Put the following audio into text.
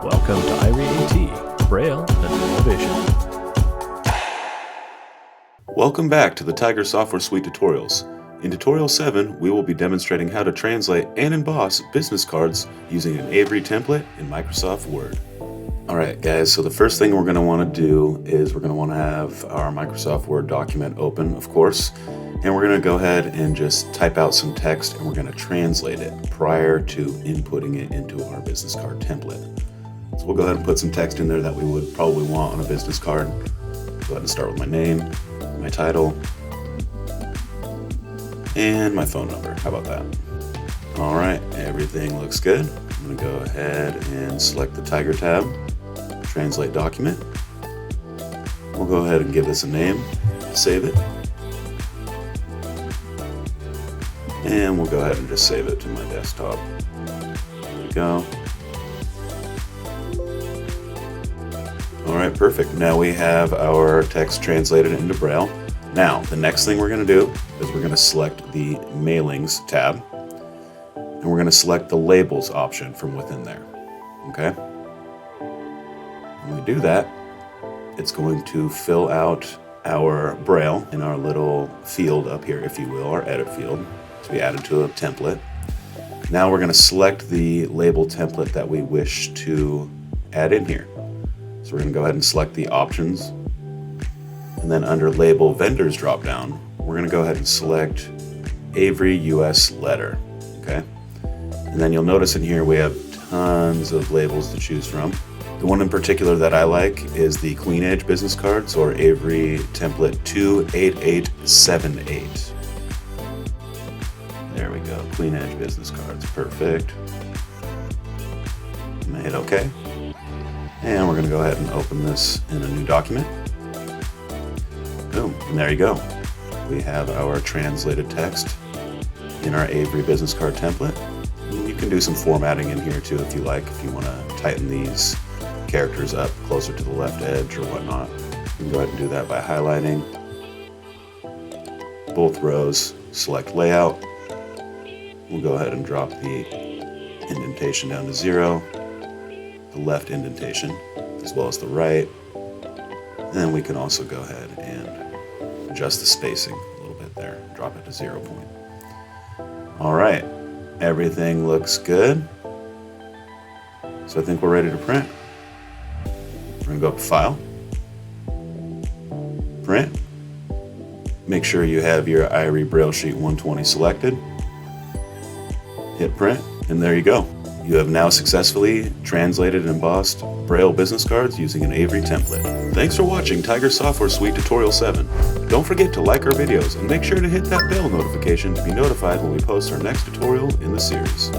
Welcome to Irie-AT Braille Embossers. Welcome back to the Tiger Software Suite tutorials. In tutorial 7, we will be demonstrating how to translate and emboss business cards using an Avery template in Microsoft Word. Alright guys, so the first thing we're going to want to do is we're going to want to have our Microsoft Word document open, of course, and we're going to go ahead and just type out some text and we're going to translate it prior to inputting it into our business card template. So we'll go ahead and put some text in there that we would probably want on a business card. Go ahead and start with my name, my title, and my phone number. How about that? Alright, everything looks good. I'm going to go ahead and select the Tiger tab, translate document. We'll go ahead and give this a name, save it, and we'll go ahead and just save it to my desktop. There we go. Alright, perfect. Now we have our text translated into Braille. Now, the next thing we're going to do is we're going to select the Mailings tab, and we're going to select the Labels option from within there. Okay? When we do that, it's going to fill out our Braille in our little field up here, if you will, our edit field, to be added to a template. Now we're going to select the label template that we wish to add in here. So we're going to go ahead and select the options, and then under Label Vendors dropdown, we're going to go ahead and select Avery US Letter. Okay? And then you'll notice in here we have tons of labels to choose from. The one in particular that I like is the Queen Edge business cards, or Avery template 28878. There we go, Queen Edge business cards, perfect. I'm gonna hit OK. And we're gonna go ahead and open this in a new document. Boom, and there you go. We have our translated text in our Avery business card template. You can do some formatting in here too if you like, if you want to tighten these characters up closer to the left edge or whatnot. You can go ahead and do that by highlighting both rows, select layout. We'll go ahead and drop the indentation down to 0, the left indentation, as well as the right. And then we can also go ahead and adjust the spacing a little bit there, drop it to 0 point. All right. Everything looks good. So I think we're ready to print. We're going to go up to File, Print. Make sure you have your Irie Braille Sheet 120 selected. Hit Print, and there you go. You have now successfully translated and embossed Braille business cards using an Avery template. Thanks for watching Tiger Software Suite Tutorial 7. Don't forget to like our videos and make sure to hit that bell notification to be notified when we post our next tutorial in the series.